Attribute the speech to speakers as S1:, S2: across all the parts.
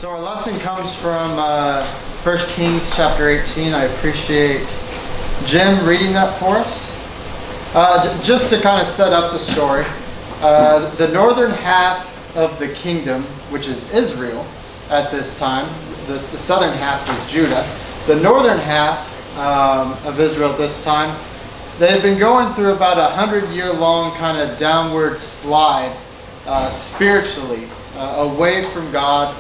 S1: So our lesson comes from 1 Kings chapter 18. I appreciate Jim reading that for us. Just to kind of set up the story, the northern half of the kingdom, which is Israel at this time, the southern half was Judah. The northern half of Israel at this time, they had been going through about 100-year-long kind of downward slide spiritually, away from God,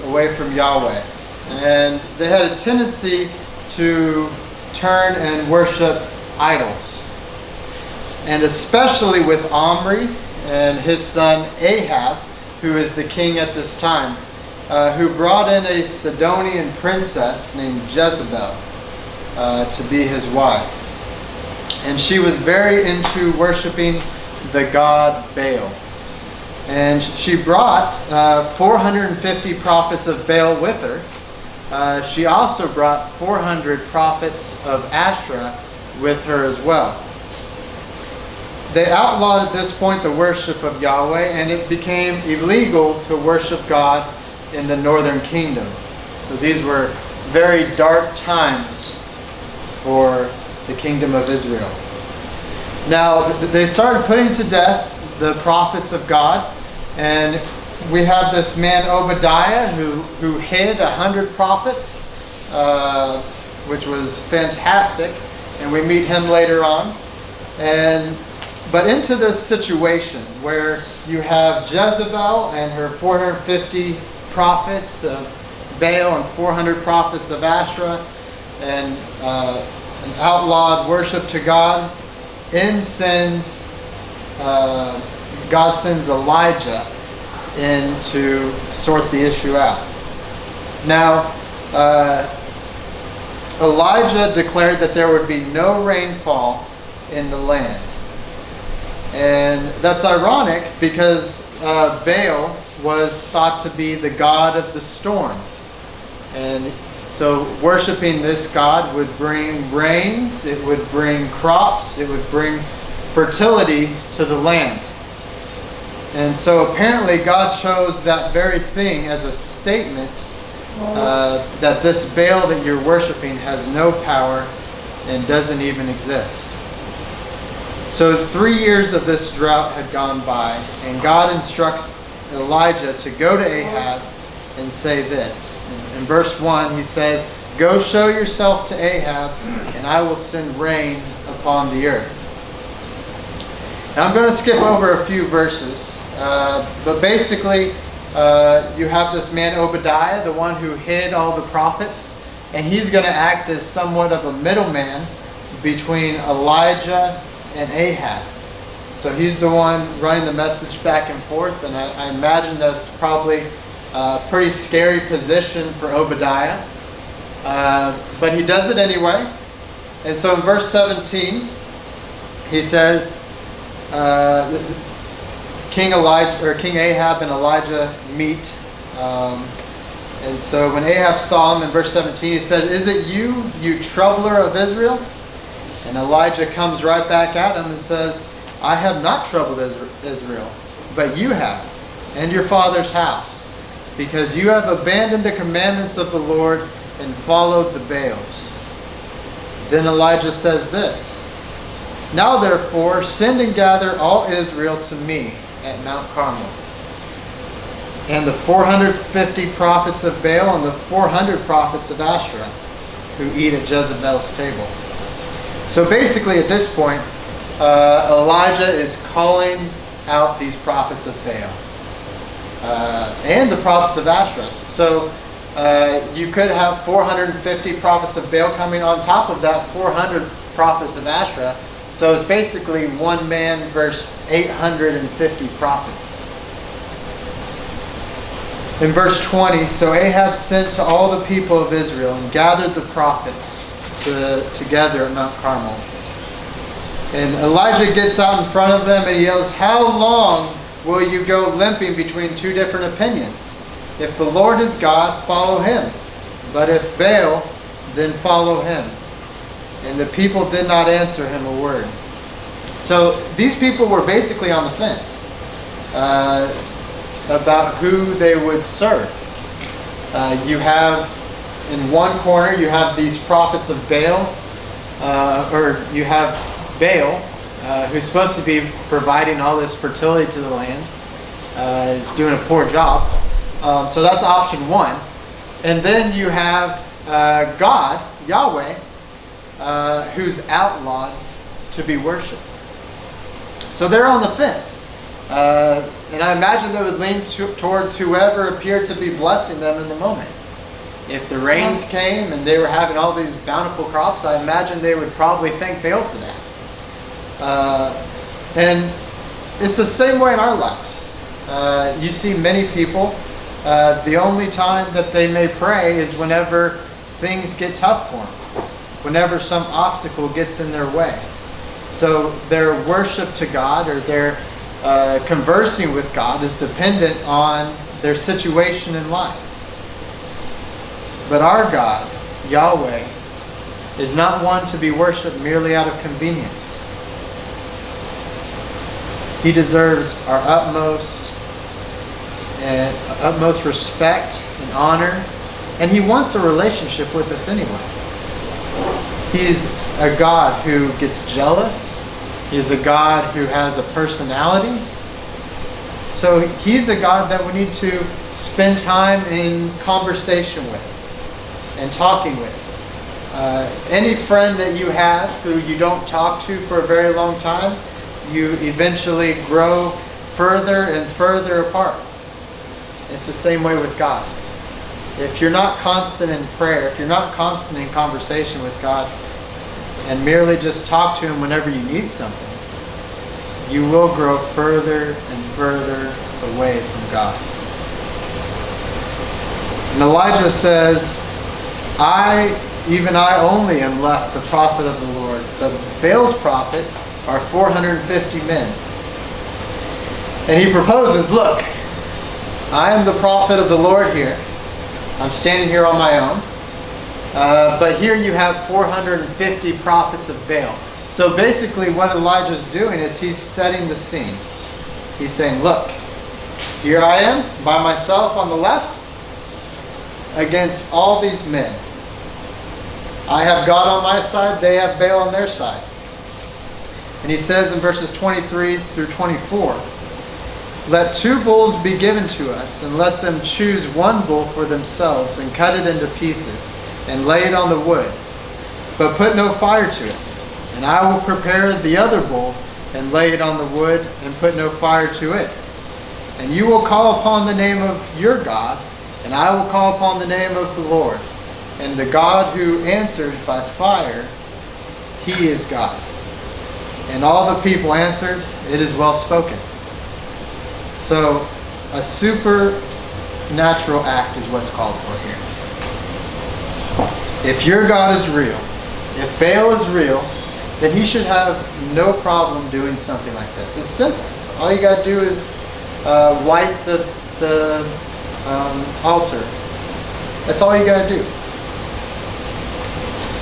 S1: away from Yahweh. And they had a tendency to turn and worship idols. And especially with Omri and his son Ahab, who is the king at this time, who brought in a Sidonian princess named Jezebel to be his wife. And she was very into worshiping the god Baal. And she brought 450 prophets of Baal with her. She also brought 400 prophets of Asherah with her as well. They outlawed at this point the worship of Yahweh, and it became illegal to worship God in the northern kingdom. So these were very dark times for the kingdom of Israel. Now, they started putting to death the prophets of God, and we have this man Obadiah who hid 100 prophets, which was fantastic, and we meet him later on. But into this situation where you have Jezebel and her 450 prophets of Baal and 400 prophets of Asherah, and an outlawed worship to God, God sends Elijah in to sort the issue out. Now, Elijah declared that there would be no rainfall in the land. And that's ironic because Baal was thought to be the god of the storm. And so worshiping this god would bring rains, it would bring crops, it would bring fertility to the land. And so apparently God chose that very thing as a statement that this Baal that you're worshiping has no power and doesn't even exist. So 3 years of this drought had gone by, and God instructs Elijah to go to Ahab and say this. In verse 1 he says, "Go show yourself to Ahab, and I will send rain upon the earth." Now I'm going to skip over a few verses, but basically you have this man Obadiah, the one who hid all the prophets, and he's going to act as somewhat of a middleman between Elijah and Ahab. So he's the one running the message back and forth, and I imagine that's probably a pretty scary position for Obadiah. But he does it anyway. And so in verse 17, he says, King Ahab and Elijah meet. And so when Ahab saw him in verse 17, he said, "Is it you, you troubler of Israel?" And Elijah comes right back at him and says, "I have not troubled Israel, but you have, and your father's house, because you have abandoned the commandments of the Lord and followed the Baals." Then Elijah says this, "Now therefore send and gather all Israel to me at Mount Carmel, and the 450 prophets of Baal and the 400 prophets of Asherah who eat at Jezebel's table." So basically at this point, Elijah is calling out these prophets of Baal and the prophets of Asherah. So you could have 450 prophets of Baal coming on top of that 400 prophets of Asherah. So it's basically one man versus 850 prophets. In verse 20, so Ahab sent to all the people of Israel and gathered the prophets together at Mount Carmel. And Elijah gets out in front of them and he yells, "How long will you go limping between two different opinions? If the Lord is God, follow him. But if Baal, then follow him." And the people did not answer him a word. So these people were basically on the fence about who they would serve. You have, in one corner, you have these prophets of Baal, or you have Baal, who's supposed to be providing all this fertility to the land. Is doing a poor job. So that's option one. And then you have God, Yahweh, who's outlawed to be worshipped. So they're on the fence. And I imagine they would lean towards whoever appeared to be blessing them in the moment. If the rains came and they were having all these bountiful crops, I imagine they would probably thank Baal for that. And it's the same way in our lives. You see many people, the only time that they may pray is whenever things get tough for them, whenever some obstacle gets in their way. So their worship to God, or their conversing with God, is dependent on their situation in life. But our God, Yahweh, is not one to be worshipped merely out of convenience. He deserves our utmost respect and honor, and he wants a relationship with us anyway. He's a God who gets jealous. He's a God who has a personality. So he's a God that we need to spend time in conversation with and talking with. Any friend that you have who you don't talk to for a very long time, you eventually grow further and further apart. It's the same way with God. If you're not constant in prayer, if you're not constant in conversation with God, and merely just talk to him whenever you need something, you will grow further and further away from God. And Elijah says, even I only am left the prophet of the Lord. But Baal's prophets are 450 men. And he proposes, look, I am the prophet of the Lord here. I'm standing here on my own. But here you have 450 prophets of Baal. So basically what Elijah's doing is he's setting the scene. He's saying, look, here I am by myself on the left against all these men. I have God on my side, they have Baal on their side. And he says in verses 23 through 24, let 2 bulls be given to us, and let them choose 1 bull for themselves, and cut it into pieces, and lay it on the wood. But put no fire to it. And I will prepare the other bull, and lay it on the wood, and put no fire to it. And you will call upon the name of your God, and I will call upon the name of the Lord. And the God who answers by fire, he is God. And all the people answered, it is well spoken. So a supernatural act is what's called for here. If your God is real, if Baal is real, then he should have no problem doing something like this. It's simple. All you got to do is light the altar. That's all you got to do.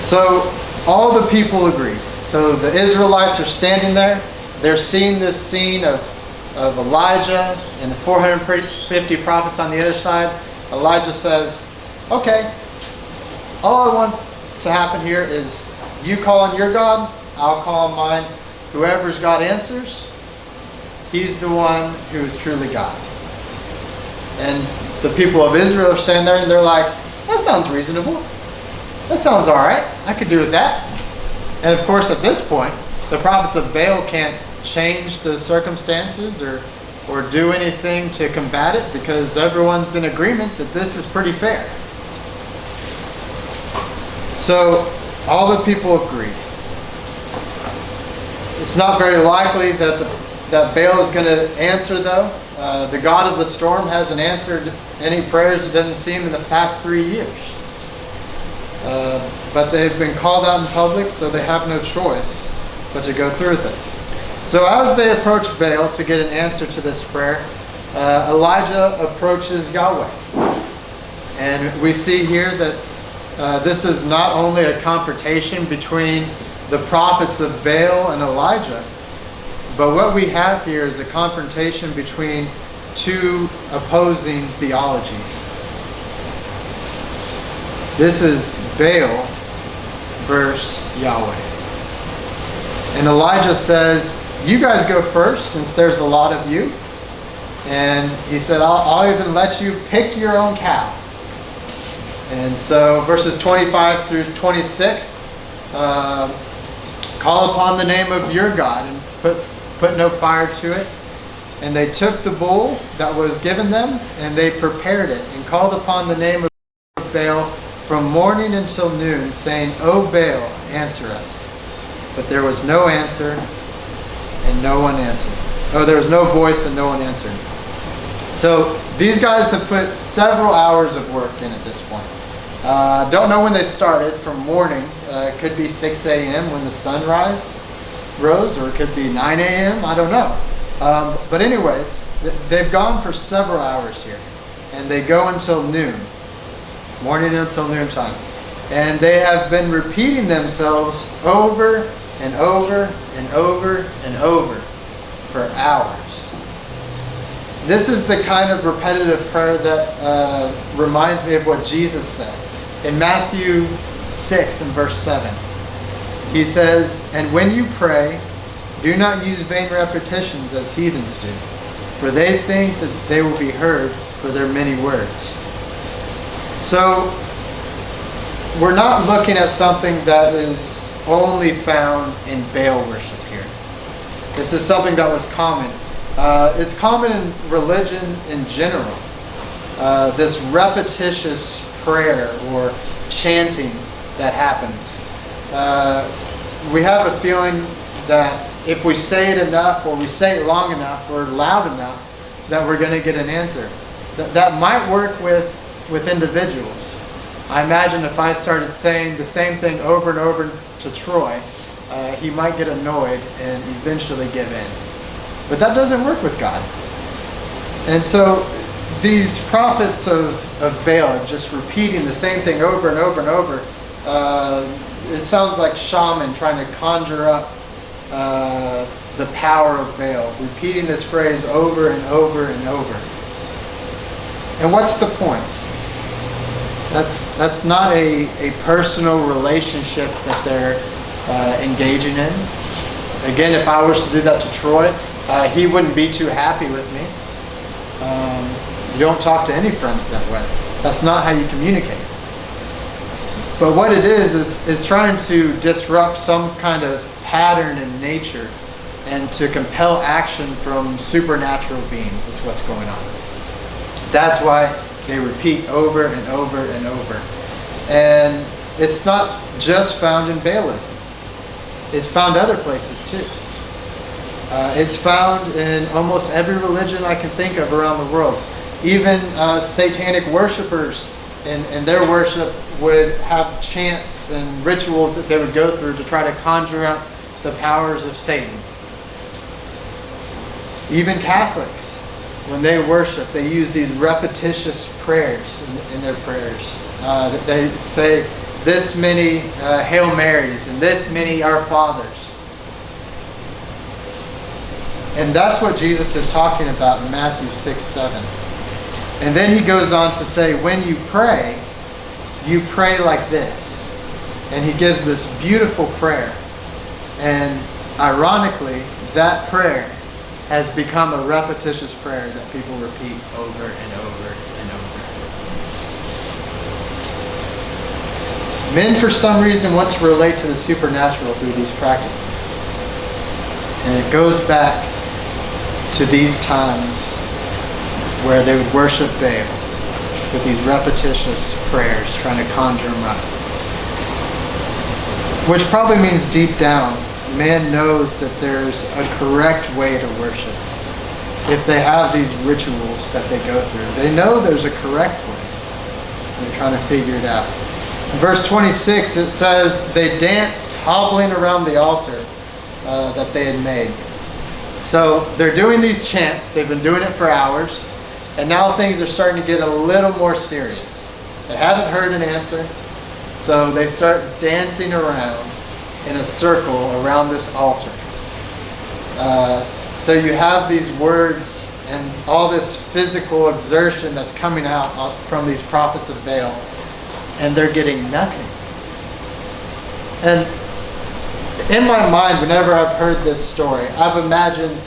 S1: So all the people agreed. So the Israelites are standing there. They're seeing this scene of Elijah and the 450 prophets on the other side. Elijah says, okay, all I want to happen here is you call on your God, I'll call on mine. Whoever's God answers, he's the one who is truly God. And the people of Israel are standing there and they're like, that sounds reasonable. That sounds all right. I could do with that. And of course, at this point, the prophets of Baal can't change the circumstances or do anything to combat it, because everyone's in agreement that this is pretty fair. So all the people agreed. It's not very likely that Baal is going to answer, though. The God of the storm hasn't answered any prayers, it doesn't seem, in the past 3 years. But they've been called out in public, so they have no choice but to go through with it. So as they approach Baal to get an answer to this prayer, Elijah approaches Yahweh. And we see here that this is not only a confrontation between the prophets of Baal and Elijah, but what we have here is a confrontation between 2 opposing theologies. This is Baal versus Yahweh. And Elijah says, you guys go first since there's a lot of you. And he said, I'll even let you pick your own cow. And so verses 25 through 26, call upon the name of your God and put no fire to it. And they took the bull that was given them, and they prepared it, and called upon the name of Baal from morning until noon, saying, O Baal, answer us. But there was no answer, and no one answered. Oh, there was no voice, and no one answered. So these guys have put several hours of work in at this point. Don't know when they started, from morning. It could be 6 a.m. when the sun rose, or it could be 9 a.m. I don't know. But anyways, they've gone for several hours here, and they go until noon, morning until noontime. And they have been repeating themselves over and over and over and over for hours. This is the kind of repetitive prayer that reminds me of what Jesus said. In Matthew 6 and verse 7, he says, and when you pray, do not use vain repetitions as heathens do, for they think that they will be heard for their many words. So, we're not looking at something that is only found in Baal worship here. This is something that was common. It's common in religion in general. This repetitious prayer or chanting that happens. We have a feeling that if we say it enough, or we say it long enough, or loud enough, that we're going to get an answer. That might work with individuals. I imagine if I started saying the same thing over and over to Troy, he might get annoyed and eventually give in. But that doesn't work with God. And so these prophets of Baal just repeating the same thing over and over and over. It sounds like shaman trying to conjure up the power of Baal, repeating this phrase over and over and over. And what's the point? That's not a personal relationship that they're engaging in. Again, if I was to do that to Troy, he wouldn't be too happy with me. You don't talk to any friends that way. That's not how you communicate. But what it is trying to disrupt some kind of pattern in nature and to compel action from supernatural beings. That's what's going on. That's why they repeat over and over and over. And it's not just found in Baalism. It's found other places too. It's found in almost every religion I can think of around the world. Even satanic worshipers in their worship would have chants and rituals that they would go through to try to conjure up the powers of Satan. Even Catholics, when they worship, they use these repetitious prayers in their prayers. That they say this many Hail Marys and this many Our Fathers. And that's what Jesus is talking about in Matthew 6, 7. And then he goes on to say, when you pray like this. And he gives this beautiful prayer. And ironically, that prayer has become a repetitious prayer that people repeat over and over and over. Men, for some reason, want to relate to the supernatural through these practices. And it goes back to these times where they would worship Baal with these repetitious prayers, trying to conjure him up. Which probably means deep down, man knows that there's a correct way to worship. If they have these rituals that they go through, they know there's a correct way. They're trying to figure it out. In verse 26, it says, they danced hobbling around the altar that they had made. So they're doing these chants. They've been doing it for hours. And now things are starting to get a little more serious. They haven't heard an answer. So they start dancing around in a circle around this altar. So you have these words and all this physical exertion that's coming out from these prophets of Baal. and they're getting nothing. And in my mind, whenever I've heard this story, I've imagined,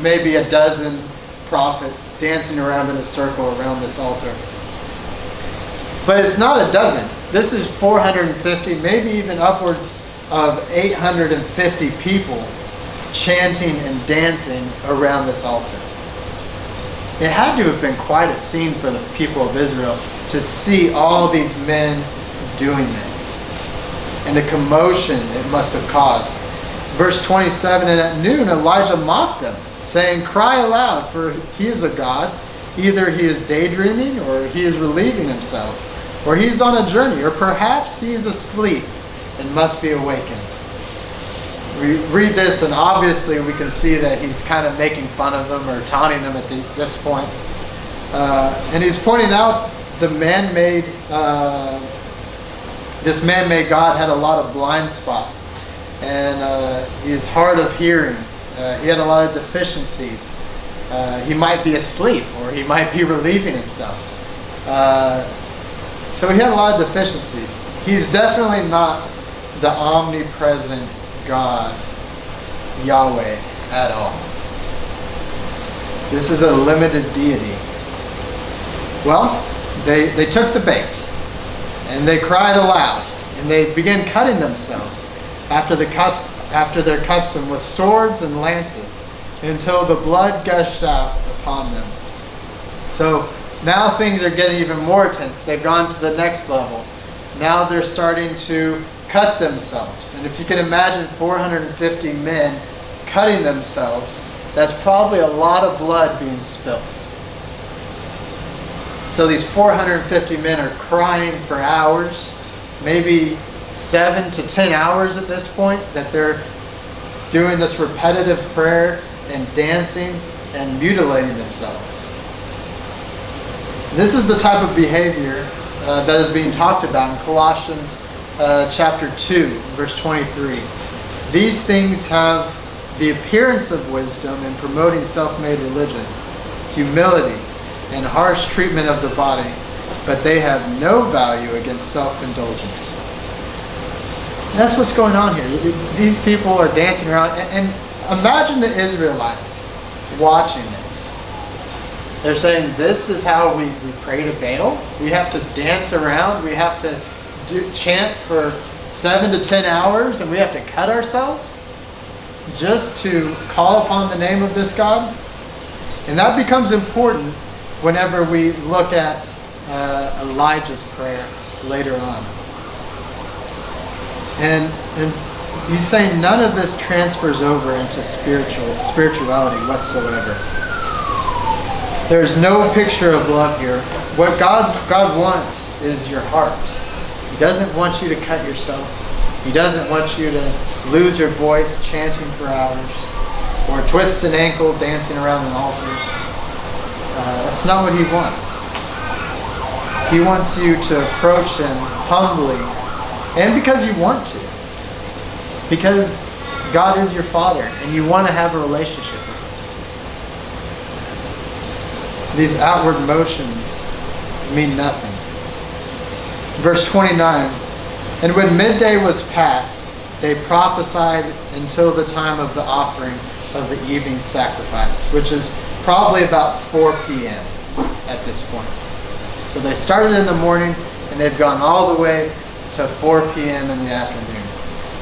S1: maybe a dozen prophets dancing around in a circle around this altar. But it's not a dozen. This is 450, maybe even upwards of 850 people chanting and dancing around this altar. It had to have been quite a scene for the people of Israel to see all these men doing this, and the commotion it must have caused. Verse 27, and at noon Elijah mocked them, saying, "Cry aloud, for he is a god. Either he is daydreaming, or he is relieving himself, or he is on a journey, or perhaps he is asleep and must be awakened." We read this, and obviously we can see that he's kind of making fun of them or taunting them at this point. And he's pointing out the man-made, this man-made God had a lot of blind spots, and he is hard of hearing. He had a lot of deficiencies. He might be asleep, or he might be relieving himself. So he had a lot of deficiencies. He's definitely not the omnipresent God, Yahweh, at all. This is a limited deity. Well, they took the bait, and they cried aloud, and they began cutting themselves after their custom with swords and lances, until the blood gushed out upon them. So now things are getting even more intense. They've gone to the next level. Now they're starting to cut themselves. And if you can imagine 450 men cutting themselves, that's probably a lot of blood being spilt. So these 450 men are crying for hours, maybe 7 to 10 hours at this point, that they're doing this repetitive prayer and dancing and mutilating themselves. This is the type of behavior that is being talked about in Colossians chapter 2, verse 23. These things have the appearance of wisdom in promoting self-made religion, humility, and harsh treatment of the body, but they have no value against self-indulgence. And that's what's going on here. These people are dancing around, and imagine the Israelites watching this. They're saying, this is how we pray to Baal? We have to dance around, we have to chant for 7 to 10 hours, and we have to cut ourselves just to call upon the name of this God? And that becomes important whenever we look at Elijah's prayer later on. And he's saying none of this transfers over into spirituality whatsoever. There's no picture of love here. What God wants is your heart. He doesn't want you to cut yourself. He doesn't want you to lose your voice chanting for hours, or twist an ankle dancing around an altar. That's not what he wants. He wants you to approach him humbly, and because you want to. Because God is your Father, and you want to have a relationship with him. These outward motions mean nothing. Verse 29, and when midday was past, they prophesied until the time of the offering of the evening sacrifice, which is probably about 4 p.m. at this point. So they started in the morning, and they've gone all the way to 4 p.m. in the afternoon.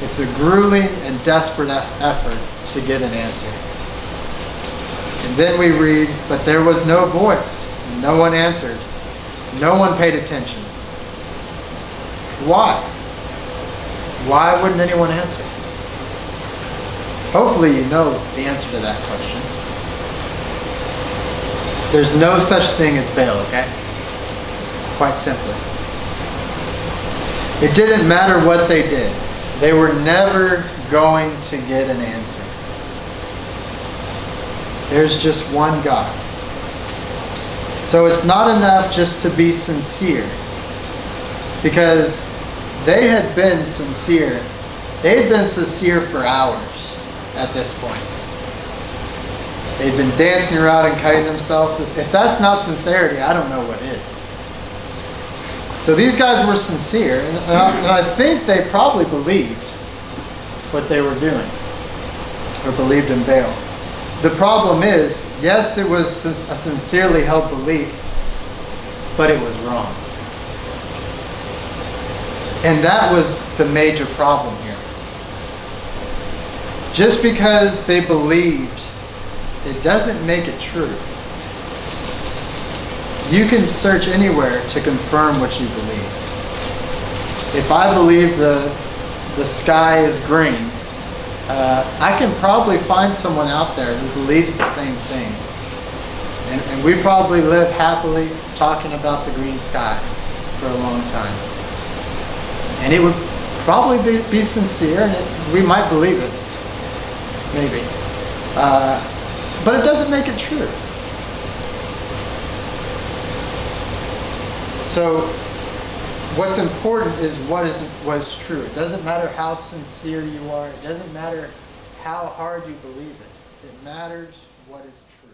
S1: It's a grueling and desperate effort to get an answer. And then we read, but there was no voice, and no one answered. No one paid attention. Why? Why wouldn't anyone answer? Hopefully you know the answer to that question. There's no such thing as Baal, okay? Quite simply. It didn't matter what they did. They were never going to get an answer. There's just one God. So it's not enough just to be sincere, because they had been sincere. They had been sincere for hours at this point. They'd been dancing around and cutting themselves. If that's not sincerity, I don't know what is. So these guys were sincere, and I think they probably believed what they were doing, or believed in Baal. The problem is, yes, it was a sincerely held belief, but it was wrong. And that was the major problem here. Just because they believed, it doesn't make it true. You can search anywhere to confirm what you believe. If I believe the sky is green, I can probably find someone out there who believes the same thing. And we probably live happily talking about the green sky for a long time. And it would probably be sincere, and we might believe it, maybe. But it doesn't make it true. So what's important is what is true. It doesn't matter how sincere you are. It doesn't matter how hard you believe it. It matters what is true.